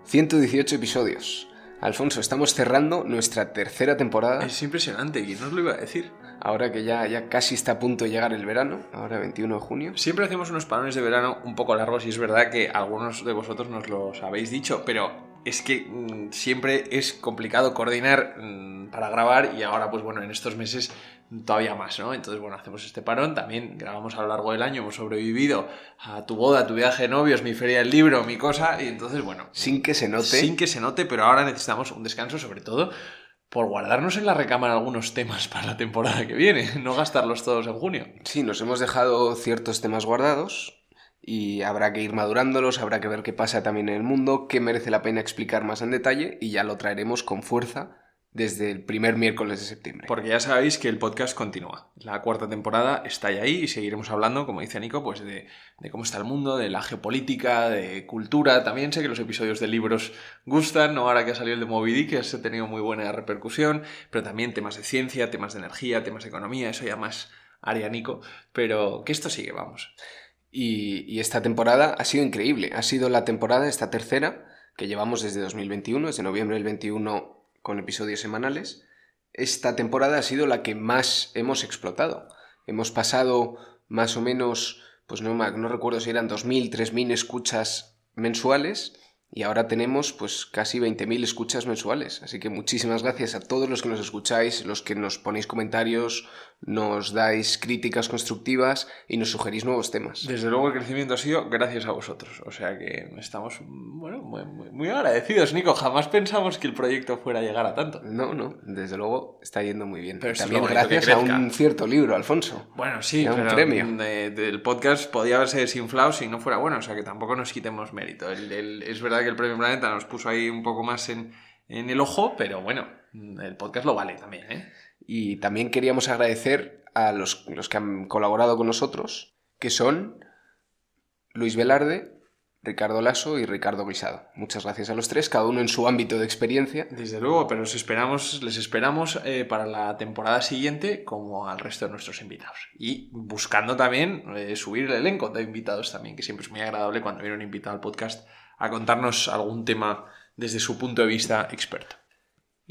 118 episodios. Alfonso, estamos cerrando nuestra tercera temporada. Es impresionante, ¿quién nos lo iba a decir? Ahora que ya casi está a punto de llegar el verano, ahora 21 de junio. Siempre hacemos unos parones de verano un poco largos y es verdad que algunos de vosotros nos los habéis dicho, pero es que siempre es complicado coordinar para grabar y ahora, pues bueno, en estos meses todavía más, ¿no? Entonces, bueno, hacemos este parón, también grabamos a lo largo del año, hemos sobrevivido a tu boda, a tu viaje de novios, mi feria del libro, mi cosa, y entonces, bueno... Sin que se note, pero ahora necesitamos un descanso, sobre todo por guardarnos en la recámara algunos temas para la temporada que viene, no gastarlos todos en junio. Sí, nos hemos dejado ciertos temas guardados y habrá que ir madurándolos, habrá que ver qué pasa también en el mundo, qué merece la pena explicar más en detalle y ya lo traeremos con fuerza desde el primer miércoles de septiembre. Porque ya sabéis que el podcast continúa. La cuarta temporada está ahí y seguiremos hablando, como dice Nico, pues de cómo está el mundo, de la geopolítica, de cultura. También sé que los episodios de libros gustan, ¿no? Ahora que ha salido el de Moby Dick, que ha tenido muy buena repercusión, pero también temas de ciencia, temas de energía, temas de economía, eso ya más área Nico, pero que esto sigue, vamos. Y esta temporada ha sido increíble. Ha sido la temporada, esta tercera, que llevamos desde 2021, desde noviembre del 21 con episodios semanales. Esta temporada ha sido la que más hemos explotado. Hemos pasado más o menos, pues no recuerdo si eran 2.000, 3.000 escuchas mensuales y ahora tenemos pues casi 20.000 escuchas mensuales. Así que muchísimas gracias a todos los que nos escucháis, los que nos ponéis comentarios, nos dais críticas constructivas y nos sugerís nuevos temas. Desde luego el crecimiento ha sido gracias a vosotros, o sea que estamos bueno, muy agradecidos, Nico. Jamás pensamos que el proyecto fuera a llegar a tanto. No, desde luego está yendo muy bien. Pero también gracias a un cierto libro, Alfonso. Bueno, sí, era pero un premio. Del podcast podía haberse desinflado si no fuera bueno, o sea que tampoco nos quitemos mérito. Es verdad que el Premio Planeta nos puso ahí un poco más en el ojo, pero bueno, el podcast lo vale también, ¿eh? Y también queríamos agradecer a los que han colaborado con nosotros, que son Luis Velarde, Ricardo Lasso y Ricardo Guisado. Muchas gracias a los tres, cada uno en su ámbito de experiencia. Desde luego, pero les esperamos para la temporada siguiente como al resto de nuestros invitados. Y buscando también subir el elenco de invitados también, que siempre es muy agradable cuando viene un invitado al podcast a contarnos algún tema desde su punto de vista experto.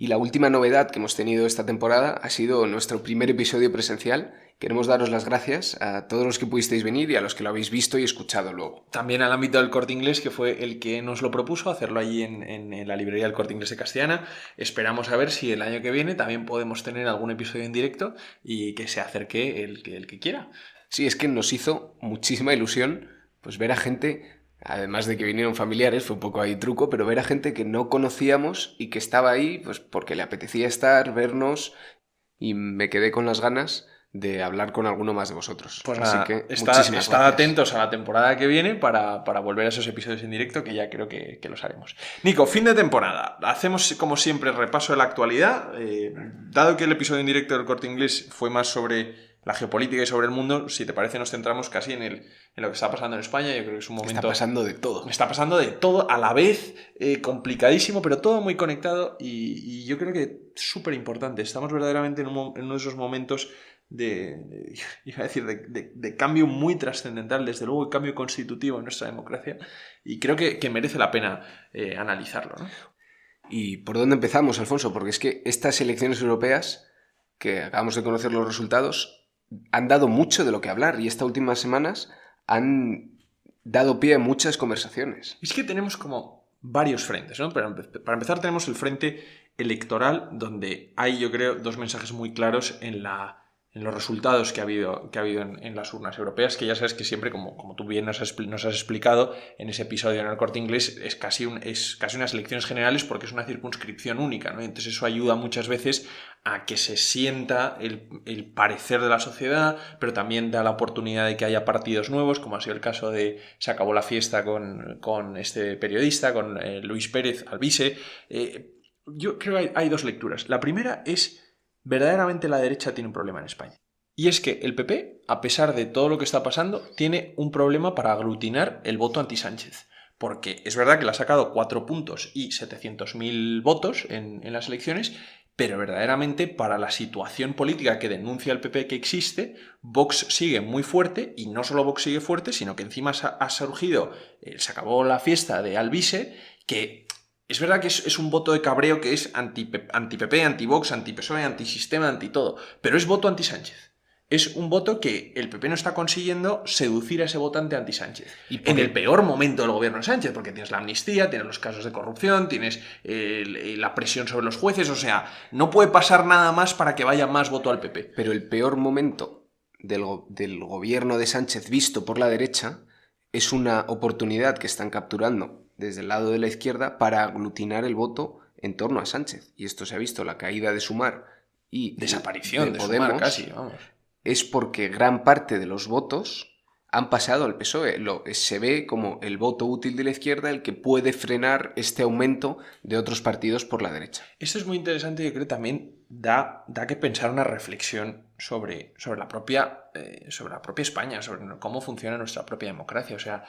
Y la última novedad que hemos tenido esta temporada ha sido nuestro primer episodio presencial. Queremos daros las gracias a todos los que pudisteis venir y a los que lo habéis visto y escuchado luego. También al ámbito del Corte Inglés, que fue el que nos lo propuso, hacerlo allí en la librería del Corte Inglés de Castellana. Esperamos a ver si el año que viene también podemos tener algún episodio en directo y que se acerque el que quiera. Sí, es que nos hizo muchísima ilusión pues ver a gente... Además de que vinieron familiares, fue un poco ahí truco, pero ver a gente que no conocíamos y que estaba ahí pues porque le apetecía estar, vernos, y me quedé con las ganas de hablar con alguno más de vosotros. Pues así nada, que estad atentos a la temporada que viene para volver a esos episodios en directo, que ya creo que los haremos. Nico, fin de temporada. Hacemos, como siempre, repaso de la actualidad. Dado que el episodio en directo del Corte Inglés fue más sobre la geopolítica y sobre el mundo, si te parece nos centramos casi en lo que está pasando en España. Yo creo que es un momento... Está pasando de todo. Está pasando de todo a la vez, complicadísimo, pero todo muy conectado y yo creo que súper importante. Estamos verdaderamente en uno de esos momentos de cambio muy trascendental, desde luego el cambio constitutivo en nuestra democracia, y creo que merece la pena analizarlo, ¿no? ¿Y por dónde empezamos, Alfonso? Porque es que estas elecciones europeas, que acabamos de conocer los resultados, han dado mucho de lo que hablar y estas últimas semanas han dado pie a muchas conversaciones. Es que tenemos como varios frentes, ¿no? Para empezar tenemos el frente electoral, donde hay, yo creo, dos mensajes muy claros en los resultados que ha habido en las urnas europeas, que ya sabes que siempre, como tú bien nos has explicado en ese episodio en el Corte Inglés, es casi unas elecciones generales porque es una circunscripción única, ¿no? Entonces eso ayuda muchas veces a que se sienta el parecer de la sociedad, pero también da la oportunidad de que haya partidos nuevos, como ha sido el caso de Se acabó la fiesta con este periodista, con Luis Pérez Albise. Yo creo que hay dos lecturas. La primera es: verdaderamente la derecha tiene un problema en España. Y es que el PP, a pesar de todo lo que está pasando, tiene un problema para aglutinar el voto anti-Sánchez. Porque es verdad que le ha sacado 4 puntos y 700.000 votos en las elecciones, pero verdaderamente para la situación política que denuncia el PP que existe, Vox sigue muy fuerte, y no solo Vox sigue fuerte, sino que encima ha surgido, se acabó la fiesta de Albise, que Es verdad que es un voto de cabreo que es anti-PP, anti-Vox, anti-PSOE, anti-sistema, anti-todo, pero es voto anti-Sánchez. Es un voto que el PP no está consiguiendo seducir a ese votante anti-Sánchez. En el peor momento del gobierno de Sánchez, porque tienes la amnistía, tienes los casos de corrupción, tienes la presión sobre los jueces, o sea, no puede pasar nada más para que vaya más voto al PP. Pero el peor momento del gobierno de Sánchez visto por la derecha es una oportunidad que están capturando desde el lado de la izquierda para aglutinar el voto en torno a Sánchez. Y esto se ha visto, la caída de Sumar y desaparición de Podemos, Sumar casi, vamos. Es porque gran parte de los votos han pasado al PSOE. Se ve como el voto útil de la izquierda el que puede frenar este aumento de otros partidos por la derecha. Esto es muy interesante y yo creo que también da que pensar una reflexión sobre la propia España, sobre cómo funciona nuestra propia democracia. O sea,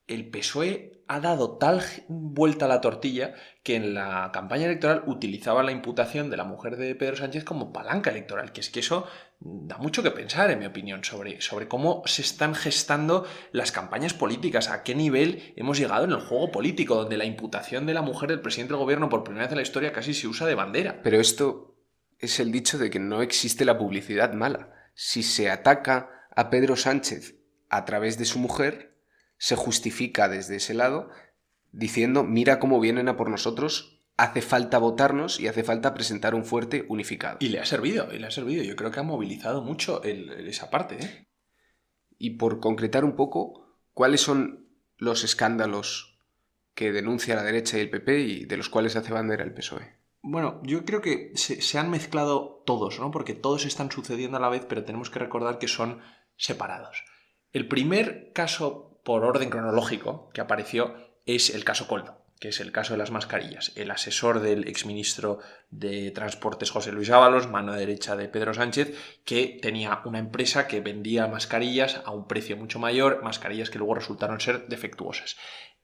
el PSOE ha dado tal vuelta a la tortilla que en la campaña electoral utilizaba la imputación de la mujer de Pedro Sánchez como palanca electoral, que es que eso da mucho que pensar, en mi opinión, sobre cómo se están gestando las campañas políticas, a qué nivel hemos llegado en el juego político, donde la imputación de la mujer del presidente del gobierno por primera vez en la historia casi se usa de bandera. Pero esto es el dicho de que no existe la publicidad mala. Si se ataca a Pedro Sánchez a través de su mujer, se justifica desde ese lado diciendo, mira cómo vienen a por nosotros, hace falta votarnos y hace falta presentar un fuerte unificado. Y le ha servido. Yo creo que ha movilizado mucho esa parte, ¿eh? Y por concretar un poco, ¿cuáles son los escándalos que denuncia la derecha y el PP y de los cuales hace bandera el PSOE? Bueno, yo creo que se han mezclado todos, ¿no? Porque todos están sucediendo a la vez, pero tenemos que recordar que son separados. El primer caso por orden cronológico que apareció es el caso Koldo, que es el caso de las mascarillas. El asesor del exministro de Transportes, José Luis Ábalos, mano derecha de Pedro Sánchez, que tenía una empresa que vendía mascarillas a un precio mucho mayor, mascarillas que luego resultaron ser defectuosas.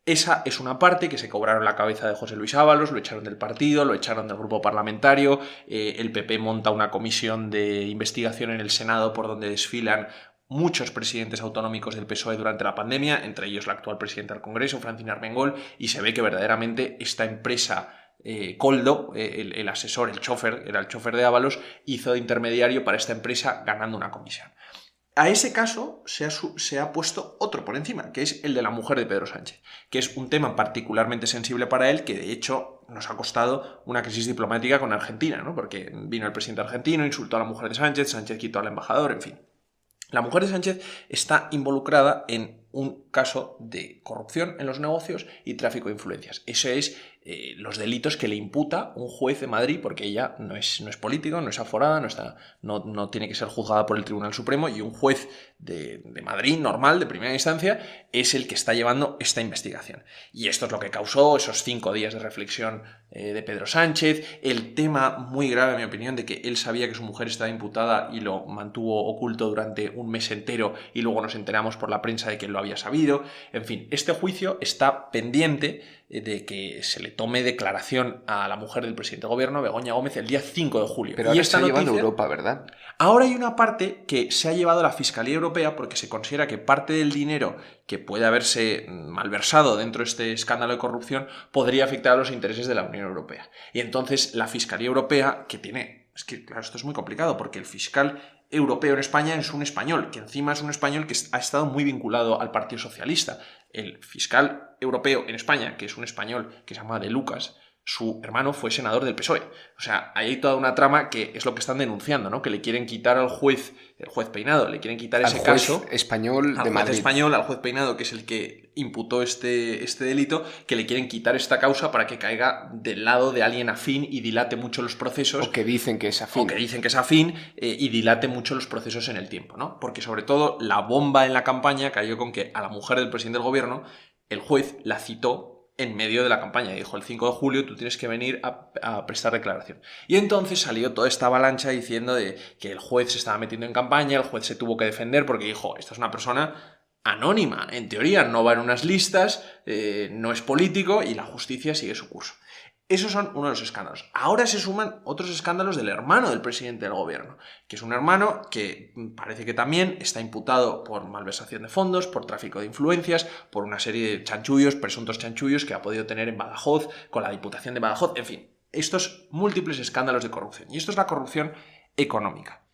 Esa es una parte que se cobraron la cabeza de José Luis Ábalos, lo echaron del partido, lo echaron del grupo parlamentario, el PP monta una comisión de investigación en el Senado por donde desfilan muchos presidentes autonómicos del PSOE durante la pandemia, entre ellos la actual presidenta del Congreso, Francina Armengol, y se ve que verdaderamente esta empresa Koldo, el asesor, era el chofer de Ábalos, hizo de intermediario para esta empresa ganando una comisión. A ese caso se ha puesto otro por encima, que es el de la mujer de Pedro Sánchez, que es un tema particularmente sensible para él, que de hecho nos ha costado una crisis diplomática con Argentina, ¿no? Porque vino el presidente argentino, insultó a la mujer de Sánchez, Sánchez quitó al embajador, en fin. La mujer de Sánchez está involucrada en un caso de corrupción en los negocios y tráfico de influencias. Eso es los delitos que le imputa un juez de Madrid, porque ella no es político, no es aforada, no tiene que ser juzgada por el Tribunal Supremo, y un juez de Madrid normal, de primera instancia, es el que está llevando esta investigación. Y esto es lo que causó esos 5 días de reflexión de Pedro Sánchez, el tema muy grave, en mi opinión, de que él sabía que su mujer estaba imputada y lo mantuvo oculto durante un mes entero y luego nos enteramos por la prensa de que él lo había sabido. En fin, este juicio está pendiente de que se le tome declaración a la mujer del presidente de gobierno, Begoña Gómez, el día 5 de julio. Pero ahora se ha llevado a Europa, ¿verdad? Ahora hay una parte que se ha llevado a la Fiscalía Europea porque se considera que parte del dinero que puede haberse malversado dentro de este escándalo de corrupción podría afectar a los intereses de la Unión Europea. Y entonces la Fiscalía Europea, que tiene... Es que, claro, esto es muy complicado porque el fiscal europeo en España es un español, que encima es un español que ha estado muy vinculado al Partido Socialista. El fiscal europeo en España, que es un español que se llama De Lucas, su hermano fue senador del PSOE. O sea, ahí hay toda una trama que es lo que están denunciando, ¿no? Que le quieren quitar al juez, el juez Peinado, le quieren quitar ese caso. Español de Madrid. Al juez Peinado, que es el que imputó este delito, que le quieren quitar esta causa para que caiga del lado de alguien afín y dilate mucho los procesos. O que dicen que es afín. Y dilate mucho los procesos en el tiempo, ¿no? Porque sobre todo la bomba en la campaña cayó con que a la mujer del presidente del gobierno, el juez la citó en medio de la campaña. Dijo, el 5 de julio tú tienes que venir a prestar declaración. Y entonces salió toda esta avalancha diciendo de que el juez se estaba metiendo en campaña, el juez se tuvo que defender porque dijo, esta es una persona anónima, en teoría no va en unas listas, no es político y la justicia sigue su curso. Esos son uno de los escándalos. Ahora se suman otros escándalos del hermano del presidente del gobierno, que es un hermano que parece que también está imputado por malversación de fondos, por tráfico de influencias, por una serie de chanchullos, presuntos chanchullos que ha podido tener en Badajoz, con la Diputación de Badajoz, en fin, estos múltiples escándalos de corrupción. Y esto es la corrupción económica.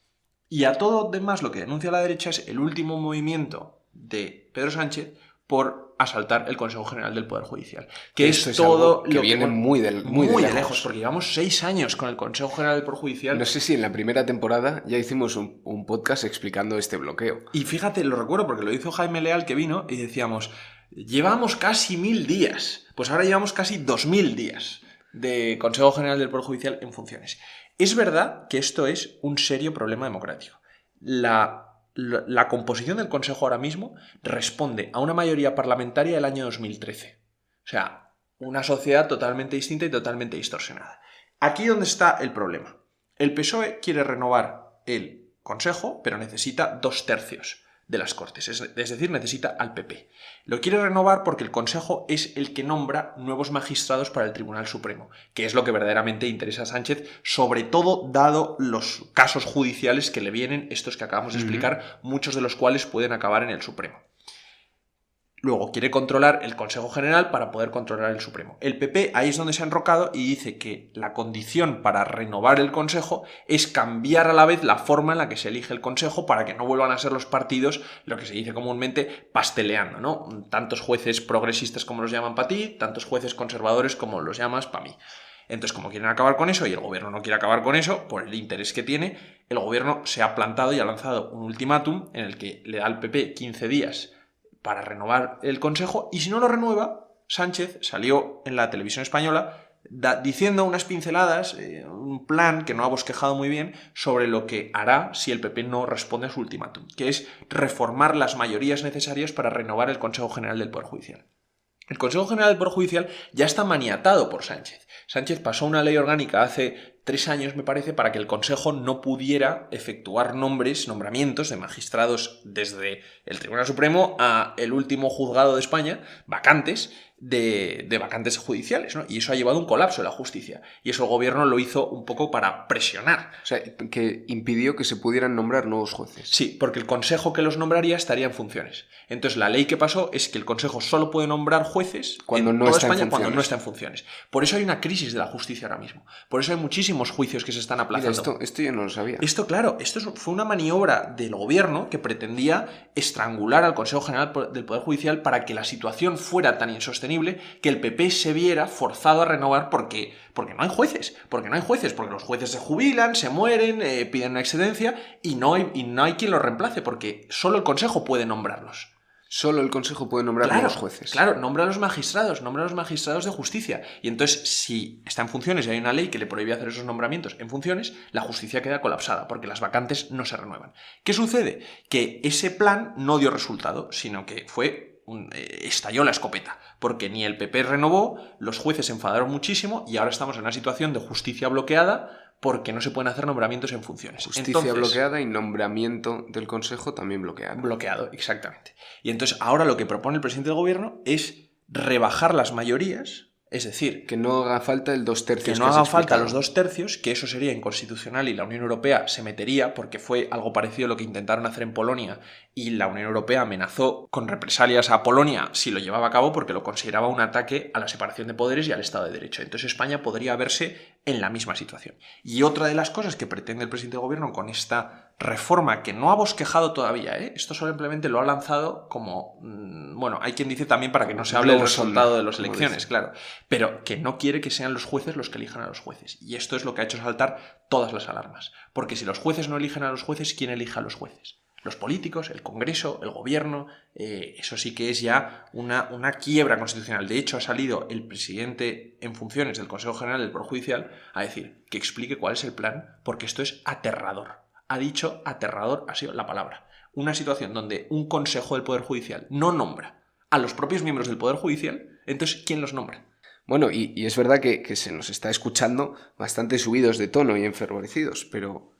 Y a todo demás lo que denuncia la derecha es el último movimiento de Pedro Sánchez por asaltar el Consejo General del Poder Judicial. Que Esto es todo que lo viene que muy de lejos, porque llevamos 6 años con el Consejo General del Poder Judicial. No sé si en la primera temporada ya hicimos un podcast explicando este bloqueo. Y fíjate, lo recuerdo porque lo hizo Jaime Leal, que vino, y decíamos, llevamos casi 1000 días. Pues ahora llevamos casi 2000 días de Consejo General del Poder Judicial en funciones. Es verdad que esto es un serio problema democrático. La composición del Consejo ahora mismo responde a una mayoría parlamentaria del año 2013. O sea, una sociedad totalmente distinta y totalmente distorsionada. Aquí donde está el problema. El PSOE quiere renovar el Consejo, pero necesita 2/3 de las Cortes, es decir, necesita al PP. Lo quiere renovar porque el Consejo es el que nombra nuevos magistrados para el Tribunal Supremo, que es lo que verdaderamente interesa a Sánchez, sobre todo dado los casos judiciales que le vienen, estos que acabamos de explicar, muchos de los cuales pueden acabar en el Supremo. Luego quiere controlar el Consejo General para poder controlar el Supremo. El PP ahí es donde se ha enrocado y dice que la condición para renovar el Consejo es cambiar a la vez la forma en la que se elige el Consejo para que no vuelvan a ser los partidos, lo que se dice comúnmente, pasteleando, ¿no? Tantos jueces progresistas como los llaman para ti, tantos jueces conservadores como los llamas para mí. Entonces, como quieren acabar con eso y el gobierno no quiere acabar con eso, por el interés que tiene, el gobierno se ha plantado y ha lanzado un ultimátum en el que le da al PP 15 días para renovar el Consejo, y si no lo renueva, Sánchez salió en la televisión española diciendo unas pinceladas, un plan que no ha bosquejado muy bien, sobre lo que hará si el PP no responde a su ultimátum, que es reformar las mayorías necesarias para renovar el Consejo General del Poder Judicial. El Consejo General del Poder Judicial ya está maniatado por Sánchez. Sánchez pasó una ley orgánica hace 3 años, me parece, para que el Consejo no pudiera efectuar nombramientos de magistrados desde el Tribunal Supremo a el último juzgado de España, vacantes, de vacantes judiciales, ¿no? Y eso ha llevado a un colapso de la justicia. Y eso el gobierno lo hizo un poco para presionar. O sea, que impidió que se pudieran nombrar nuevos jueces. Sí, porque el consejo que los nombraría estaría en funciones. Entonces la ley que pasó es que el consejo solo puede nombrar jueces cuando no está en funciones. Por eso hay una crisis de la justicia ahora mismo. Por eso hay muchísimos juicios que se están aplazando. Mira, esto yo no lo sabía. Esto, claro, fue una maniobra del gobierno que pretendía estrangular al Consejo General del Poder Judicial para que la situación fuera tan insostenible que el PP se viera forzado a renovar porque no hay jueces. Porque los jueces se jubilan, se mueren, piden una excedencia y no hay quien los reemplace porque solo el Consejo puede nombrarlos. Solo el Consejo puede nombrar a los jueces. Claro, nombra a los magistrados de justicia. Y entonces, si está en funciones y hay una ley que le prohíbe hacer esos nombramientos en funciones, la justicia queda colapsada porque las vacantes no se renuevan. ¿Qué sucede? Que ese plan no dio resultado, sino que estalló la escopeta, porque ni el PP renovó, los jueces se enfadaron muchísimo y ahora estamos en una situación de justicia bloqueada porque no se pueden hacer nombramientos en funciones. Justicia bloqueada y nombramiento del Consejo también bloqueado. Bloqueado, exactamente. Y entonces ahora lo que propone el presidente del gobierno es rebajar las mayorías, es decir, que no haga falta el 2/3. Que no haga falta los 2/3, que eso sería inconstitucional y la Unión Europea se metería porque fue algo parecido a lo que intentaron hacer en Polonia y la Unión Europea amenazó con represalias a Polonia si lo llevaba a cabo porque lo consideraba un ataque a la separación de poderes y al Estado de Derecho. Entonces España podría verse en la misma situación. Y otra de las cosas que pretende el presidente del gobierno con esta reforma, que no ha bosquejado todavía, esto simplemente lo ha lanzado como, hay quien dice también para que no se hable del resultado de las elecciones, claro, pero que no quiere que sean los jueces los que elijan a los jueces. Y esto es lo que ha hecho saltar todas las alarmas. Porque si los jueces no eligen a los jueces, ¿quién elige a los jueces? Los políticos, el Congreso, el Gobierno, eso sí que es ya una quiebra constitucional. De hecho, ha salido el presidente en funciones del Consejo General del Poder Judicial a decir que explique cuál es el plan, porque esto es aterrador. Ha dicho aterrador, ha sido la palabra. Una situación donde un Consejo del Poder Judicial no nombra a los propios miembros del Poder Judicial, entonces, ¿quién los nombra? Bueno, y es verdad que se nos está escuchando bastante subidos de tono y enfervorecidos, pero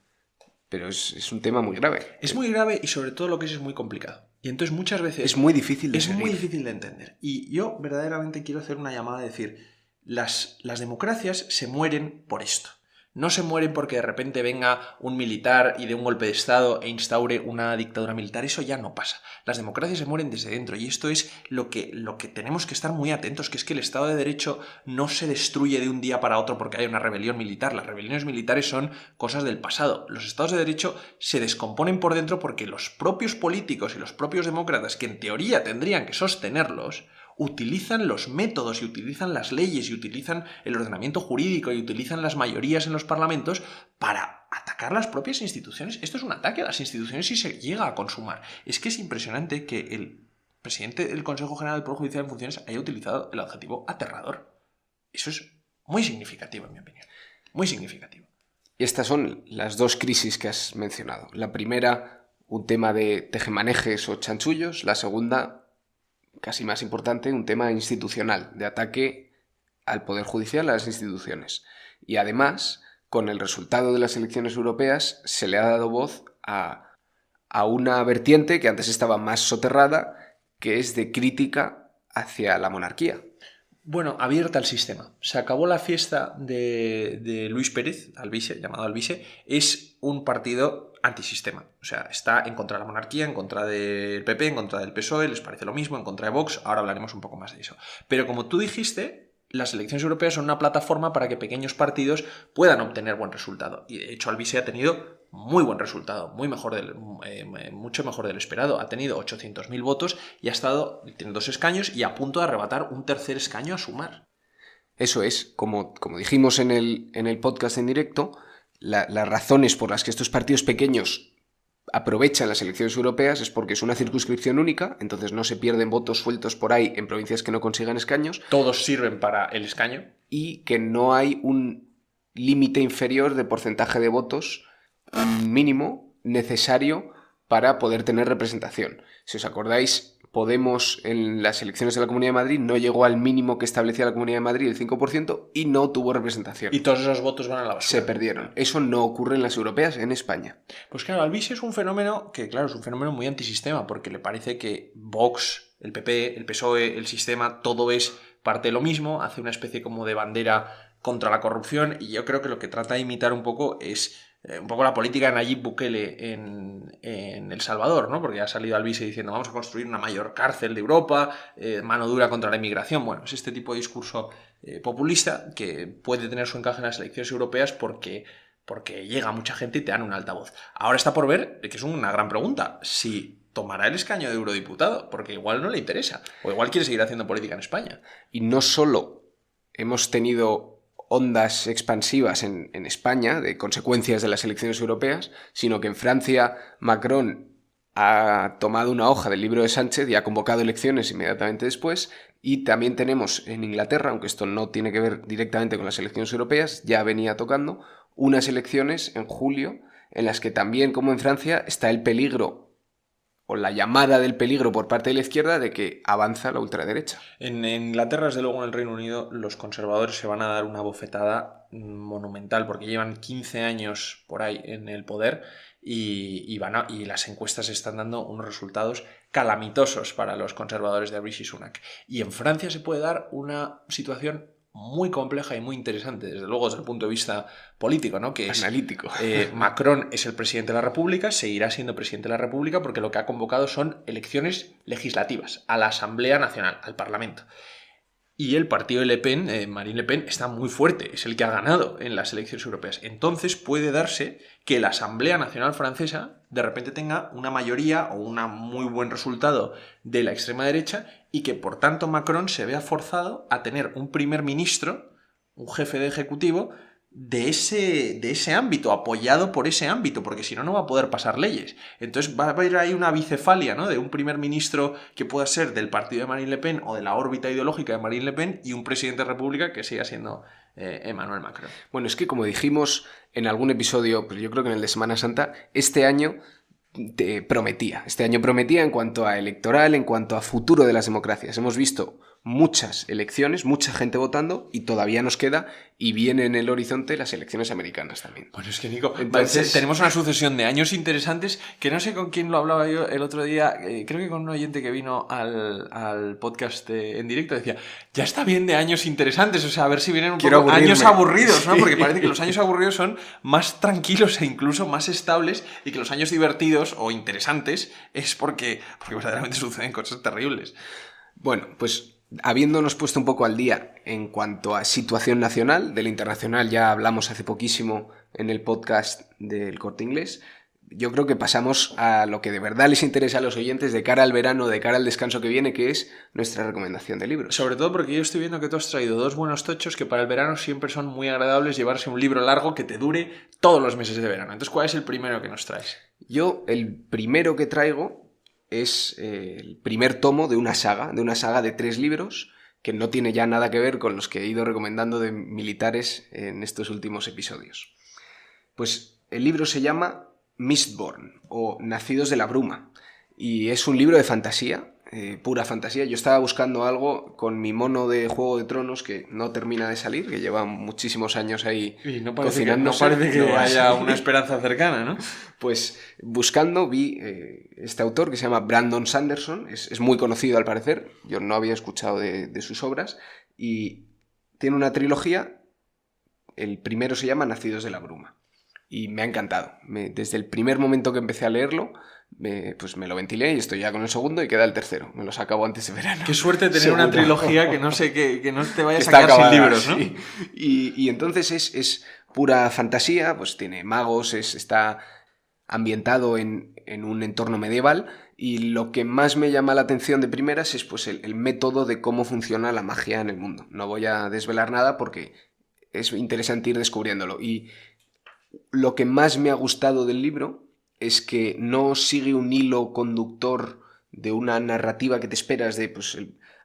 es un tema muy grave. Es muy grave y sobre todo lo que es muy complicado. Y entonces muchas veces es muy difícil de seguir. Es muy difícil de entender. Y yo verdaderamente quiero hacer una llamada a decir, las democracias se mueren por esto. No se mueren porque de repente venga un militar y dé un golpe de estado e instaure una dictadura militar. Eso ya no pasa. Las democracias se mueren desde dentro y esto es lo que tenemos que estar muy atentos, que es que el Estado de Derecho no se destruye de un día para otro porque haya una rebelión militar. Las rebeliones militares son cosas del pasado. Los Estados de Derecho se descomponen por dentro porque los propios políticos y los propios demócratas, que en teoría tendrían que sostenerlos, utilizan los métodos y utilizan las leyes y utilizan el ordenamiento jurídico y utilizan las mayorías en los parlamentos para atacar las propias instituciones. Esto es un ataque a las instituciones si se llega a consumar. Es que es impresionante que el presidente del Consejo General del Poder Judicial en funciones haya utilizado el adjetivo aterrador. Eso es muy significativo, en mi opinión. Muy significativo. Y estas son las dos crisis que has mencionado. La primera, un tema de tejemanejes o chanchullos. La segunda, casi más importante, un tema institucional, de ataque al Poder Judicial, a las instituciones. Y además, con el resultado de las elecciones europeas, se le ha dado voz a una vertiente que antes estaba más soterrada, que es de crítica hacia la monarquía. Bueno, abierta al sistema. Se acabó la fiesta de Luis Pérez, Alvise, llamado Alvise. Es un partido antisistema. O sea, está en contra de la monarquía, en contra del PP, en contra del PSOE, les parece lo mismo, en contra de Vox. Ahora hablaremos un poco más de eso. Pero como tú dijiste, las elecciones europeas son una plataforma para que pequeños partidos puedan obtener buen resultado. Y de hecho Alvise ha tenido muy buen resultado, mucho mejor del esperado. Ha tenido 800.000 votos y tiene 2 escaños y a punto de arrebatar un tercer escaño a Sumar. Eso es, como dijimos en el podcast en directo, las razones por las que estos partidos pequeños aprovechan las elecciones europeas es porque es una circunscripción única, entonces no se pierden votos sueltos por ahí en provincias que no consigan escaños. Todos sirven para el escaño. Y que no hay un límite inferior de porcentaje de votos mínimo necesario para poder tener representación. Si os acordáis, Podemos en las elecciones de la Comunidad de Madrid no llegó al mínimo que establecía la Comunidad de Madrid, el 5%, y no tuvo representación. Y todos esos votos van a la basura. Se perdieron. Eso no ocurre en las europeas en España. Pues claro, Alvise es un fenómeno que, claro, es un fenómeno muy antisistema, porque le parece que Vox, el PP, el PSOE, el sistema, todo es parte de lo mismo, hace una especie como de bandera contra la corrupción, y yo creo que lo que trata de imitar un poco es un poco la política de Nayib Bukele en El Salvador, ¿no? Porque ha salido Alvise diciendo vamos a construir una mayor cárcel de Europa, mano dura contra la inmigración. Bueno, es este tipo de discurso populista que puede tener su encaje en las elecciones europeas porque llega mucha gente y te dan un altavoz. Ahora está por ver, que es una gran pregunta, si tomará el escaño de eurodiputado, porque igual no le interesa, o igual quiere seguir haciendo política en España. Y no solo hemos tenido ondas expansivas en España de consecuencias de las elecciones europeas, sino que en Francia Macron ha tomado una hoja del libro de Sánchez y ha convocado elecciones inmediatamente después, y también tenemos en Inglaterra, aunque esto no tiene que ver directamente con las elecciones europeas, ya venía tocando unas elecciones en julio en las que también, como en Francia, está el peligro o la llamada del peligro por parte de la izquierda de que avanza la ultraderecha. En Inglaterra, desde luego en el Reino Unido, los conservadores se van a dar una bofetada monumental porque llevan 15 años por ahí en el poder y las encuestas están dando unos resultados calamitosos para los conservadores de Rishi Sunak. Y en Francia se puede dar una situación muy compleja y muy interesante, desde luego desde el punto de vista político, ¿no? Que es analítico. Macron es el presidente de la República, seguirá siendo presidente de la República porque lo que ha convocado son elecciones legislativas a la Asamblea Nacional, al Parlamento. Y el partido de Le Pen, Marine Le Pen, está muy fuerte, es el que ha ganado en las elecciones europeas. Entonces puede darse que la Asamblea Nacional Francesa de repente tenga una mayoría o un muy buen resultado de la extrema derecha y que por tanto Macron se vea forzado a tener un primer ministro, un jefe de ejecutivo de ese ámbito, apoyado por ese ámbito, porque si no, no va a poder pasar leyes. Entonces va a haber ahí una bicefalia, ¿no? De un primer ministro que pueda ser del partido de Marine Le Pen o de la órbita ideológica de Marine LePen y un presidente de la República que siga siendo Emmanuel Macron. Bueno, es que como dijimos en algún episodio, pero yo creo que en el de Semana Santa, este año prometía en cuanto a electoral, en cuanto a futuro de las democracias. Hemos visto muchas elecciones, mucha gente votando y todavía nos queda y viene en el horizonte las elecciones americanas también. Bueno, es que Nico, Entonces, tenemos una sucesión de años interesantes que no sé con quién lo hablaba yo el otro día, creo que con un oyente que vino al podcast en directo, decía, ya está bien de años interesantes, o sea, a ver si vienen un poco años aburridos, ¿no? Porque parece que los años aburridos son más tranquilos e incluso más estables y que los años divertidos o interesantes es porque verdaderamente suceden cosas terribles. Bueno, pues habiéndonos puesto un poco al día en cuanto a situación nacional, del internacional ya hablamos hace poquísimo en el podcast del Corte Inglés, yo creo que pasamos a lo que de verdad les interesa a los oyentes de cara al verano, de cara al descanso que viene, que es nuestra recomendación de libros. Sobre todo porque yo estoy viendo que tú has traído 2 buenos tochos que para el verano siempre son muy agradables, llevarse un libro largo que te dure todos los meses de verano. Entonces, ¿cuál es el primero que nos traes? Yo, el primero que traigo es el primer tomo de una saga de 3 libros que no tiene ya nada que ver con los que he ido recomendando de militares en estos últimos episodios. Pues el libro se llama Mistborn o Nacidos de la Bruma y es un libro de fantasía, pura fantasía. Yo estaba buscando algo con mi mono de Juego de Tronos que no termina de salir, que lleva muchísimos años ahí cocinando. No parece que haya una esperanza cercana, ¿no? Pues buscando vi este autor que se llama Brandon Sanderson, es muy conocido al parecer, yo no había escuchado de sus obras, y tiene una trilogía, el primero se llama Nacidos de la Bruma, y me ha encantado. Desde el primer momento que empecé a leerlo, pues me lo ventilé y estoy ya con el segundo y queda el tercero, me los acabo antes de verano. Qué suerte tener una trilogía que no sé que no te vayas a quedar acabada, sin libros, ¿no? Sí. Y entonces es pura fantasía, pues tiene magos, está ambientado en un entorno medieval y lo que más me llama la atención de primeras es pues el método de cómo funciona la magia en el mundo. No voy a desvelar nada porque es interesante ir descubriéndolo. Y lo que más me ha gustado del libro es que no sigue un hilo conductor de una narrativa que te esperas de pues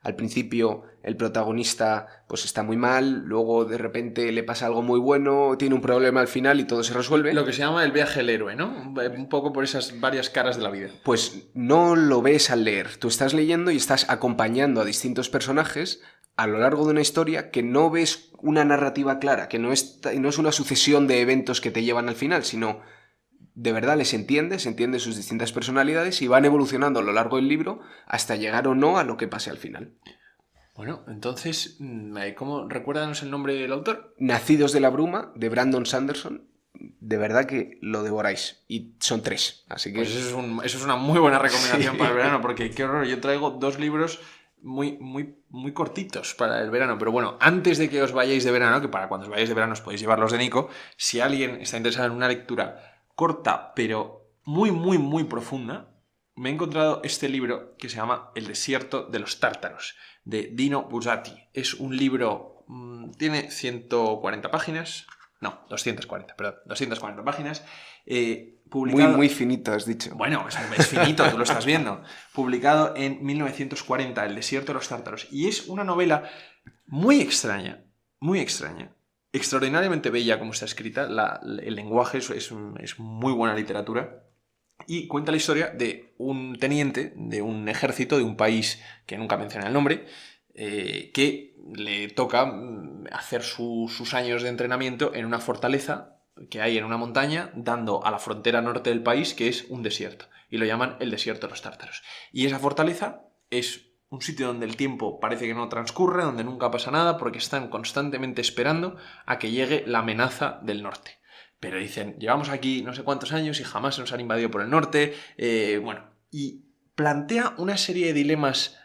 al principio el protagonista pues está muy mal, luego de repente le pasa algo muy bueno, tiene un problema al final y todo se resuelve. Lo que se llama el viaje del héroe, ¿no? Un poco por esas varias caras de la vida. Pues no lo ves al leer, tú estás leyendo y estás acompañando a distintos personajes a lo largo de una historia que no ves una narrativa clara, que no es una sucesión de eventos que te llevan al final, sino de verdad se entiende sus distintas personalidades y van evolucionando a lo largo del libro hasta llegar o no a lo que pase al final. Bueno, entonces, recuérdanos el nombre del autor. Nacidos de la Bruma, de Brandon Sanderson. De verdad que lo devoráis. Y son 3, así que... Pues eso es una muy buena recomendación sí. Para el verano, porque qué horror, yo traigo 2 libros muy cortitos para el verano. Pero bueno, antes de que os vayáis de verano, que para cuando os vayáis de verano os podéis llevar los de Nico, si alguien está interesado en una lectura corta, pero muy profunda, me he encontrado este libro que se llama El desierto de los tártaros, de Dino Buzzati. Es un libro, tiene 140 páginas, no, 240, perdón, 240 páginas, publicado... Muy finito, has dicho. Bueno, es finito, tú lo estás viendo. Publicado en 1940, El desierto de los tártaros. Y es una novela muy extraña, extraordinariamente bella como está escrita, el lenguaje es muy buena literatura, y cuenta la historia de un teniente de un ejército de un país que nunca menciona el nombre, que le toca hacer sus años de entrenamiento en una fortaleza que hay en una montaña dando a la frontera norte del país, que es un desierto, y lo llaman el desierto de los tártaros. Y esa fortaleza es un sitio donde el tiempo parece que no transcurre, donde nunca pasa nada, porque están constantemente esperando a que llegue la amenaza del norte. Pero dicen, llevamos aquí no sé cuántos años y jamás se nos han invadido por el norte. Y plantea una serie de dilemas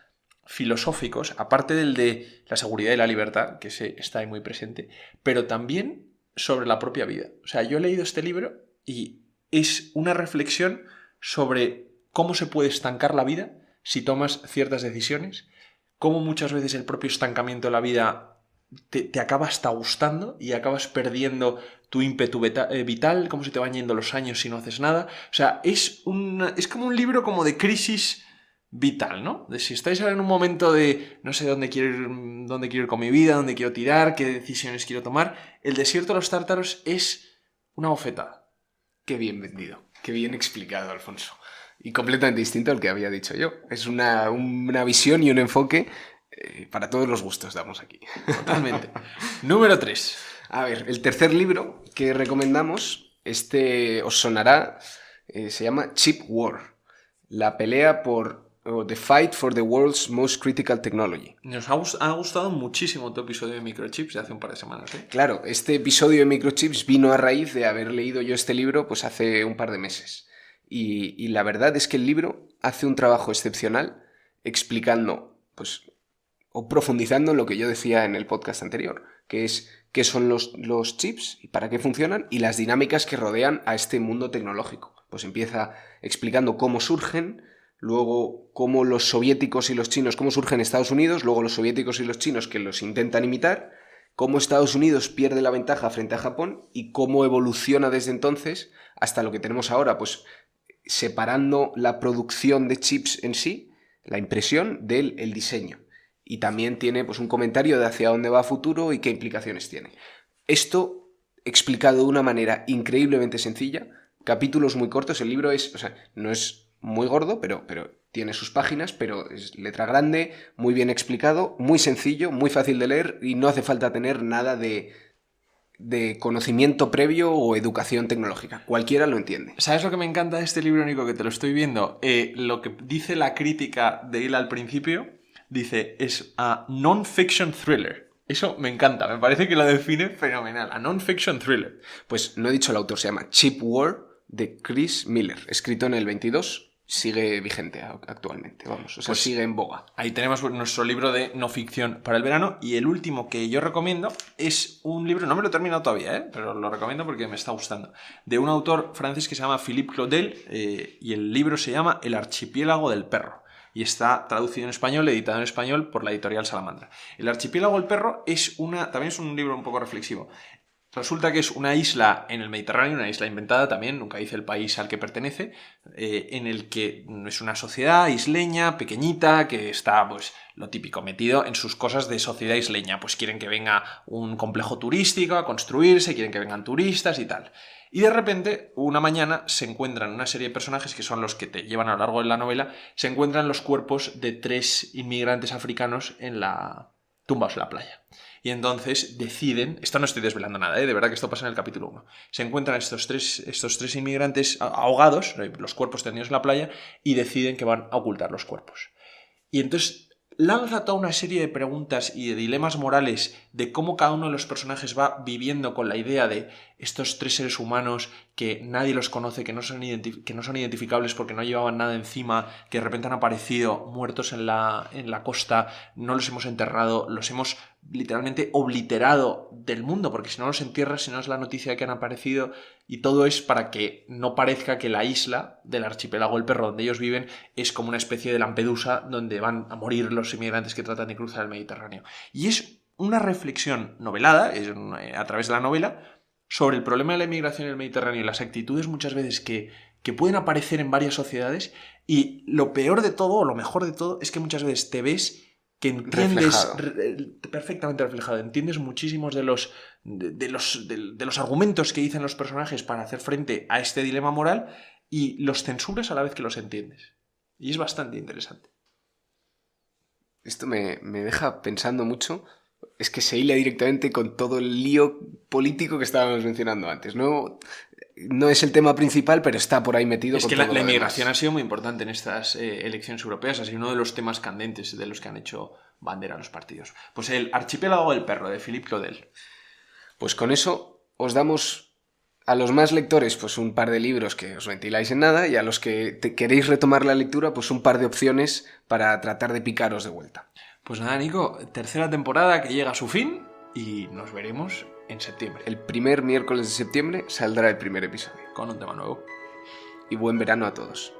filosóficos, aparte del de la seguridad y la libertad, que está ahí muy presente, pero también sobre la propia vida. O sea, yo he leído este libro y es una reflexión sobre cómo se puede estancar la vida si tomas ciertas decisiones, cómo muchas veces el propio estancamiento de la vida te acaba hasta gustando y acabas perdiendo tu ímpetu vital, cómo se te van yendo los años si no haces nada. O sea, es como un libro como de crisis vital, ¿no? De si estáis ahora en un momento de no sé dónde quiero ir con mi vida, dónde quiero tirar, qué decisiones quiero tomar, El desierto de los tártaros es una bofetada. Qué bien vendido, qué bien explicado, Alfonso. Y completamente distinto al que había dicho yo. Es una visión y un enfoque Para todos los gustos damos aquí. Totalmente. Número 3. A ver, el tercer libro que recomendamos, os sonará, se llama Chip War, la pelea o The Fight for the World's Most Critical Technology. Nos ha gustado muchísimo tu episodio de microchips de hace un par de semanas, ¿eh? Claro, este episodio de microchips vino a raíz de haber leído yo este libro pues hace un par de meses. Y la verdad es que el libro hace un trabajo excepcional explicando, pues, o profundizando en lo que yo decía en el podcast anterior, que es qué son los chips y para qué funcionan y las dinámicas que rodean a este mundo tecnológico. Pues empieza explicando cómo surgen, luego cómo los soviéticos y los chinos, cómo surgen en Estados Unidos, luego los soviéticos y los chinos que los intentan imitar, cómo Estados Unidos pierde la ventaja frente a Japón y cómo evoluciona desde entonces hasta lo que tenemos ahora, pues separando la producción de chips en sí, la impresión del diseño. Y también tiene pues un comentario de hacia dónde va a futuro y qué implicaciones tiene. Esto explicado de una manera increíblemente sencilla, capítulos muy cortos, el libro no es muy gordo, pero tiene sus páginas, pero es letra grande, muy bien explicado, muy sencillo, muy fácil de leer y no hace falta tener nada de conocimiento previo o educación tecnológica. Cualquiera lo entiende. ¿Sabes lo que me encanta de este libro, Nico? Que te lo estoy viendo. Lo que dice la crítica de él al principio, dice, es a non-fiction thriller. Eso me encanta, me parece que lo define fenomenal. A non-fiction thriller. Pues no he dicho el autor, se llama Chip War, de Chris Miller, escrito en el 22, sigue vigente actualmente, vamos, o sea, pues sigue en boga. Ahí tenemos nuestro libro de no ficción para el verano, y el último que yo recomiendo es un libro, no me lo he terminado todavía, pero lo recomiendo porque me está gustando, de un autor francés que se llama Philippe Claudel, y el libro se llama El archipiélago del perro. Y está traducido en español, editado en español por la editorial Salamandra. El archipiélago del perro también es un libro un poco reflexivo. Resulta que es una isla en el Mediterráneo, una isla inventada también, nunca dice el país al que pertenece, en el que es una sociedad isleña, pequeñita, que está, pues, lo típico, metido en sus cosas de sociedad isleña. Pues quieren que venga un complejo turístico a construirse, quieren que vengan turistas y tal. Y de repente, una mañana, se encuentran una serie de personajes que son los que te llevan a lo largo de la novela, se encuentran los cuerpos de 3 inmigrantes africanos tumbados en la playa. Y entonces deciden, esto no estoy desvelando nada, de verdad que esto pasa en el capítulo 1, se encuentran estos tres inmigrantes ahogados, los cuerpos tendidos en la playa, y deciden que van a ocultar los cuerpos. Y entonces lanza toda una serie de preguntas y de dilemas morales de cómo cada uno de los personajes va viviendo con la idea de estos 3 seres humanos que nadie los conoce, que no son identificables porque no llevaban nada encima, que de repente han aparecido muertos en la costa, no los hemos enterrado, los hemos literalmente obliterado del mundo, porque si no los entierras, si no es la noticia de que han aparecido, y todo es para que no parezca que la isla del archipiélago del perro donde ellos viven es como una especie de Lampedusa donde van a morir los inmigrantes que tratan de cruzar el Mediterráneo. Y es una reflexión novelada, a través de la novela, sobre el problema de la inmigración en el Mediterráneo y las actitudes muchas veces que pueden aparecer en varias sociedades, y lo peor de todo, o lo mejor de todo, es que muchas veces te ves que entiendes perfectamente reflejado, entiendes muchísimos de los argumentos que dicen los personajes para hacer frente a este dilema moral, y los censuras a la vez que los entiendes. Y es bastante interesante. Esto me deja pensando mucho. Es que se hila directamente con todo el lío político que estábamos mencionando antes. No es el tema principal, pero está por ahí metido. Es con que todo la inmigración ha sido muy importante en estas elecciones europeas. Ha sido uno de los temas candentes de los que han hecho bandera los partidos. Pues el archipiélago del perro, de Philippe Claudel. Pues con eso os damos a los más lectores pues un par de libros que os ventiláis en nada, y a los que queréis retomar la lectura pues un par de opciones para tratar de picaros de vuelta. Pues nada, Nico, tercera temporada que llega a su fin y nos veremos en septiembre. El primer miércoles de septiembre saldrá el primer episodio. Con un tema nuevo. Y buen verano a todos.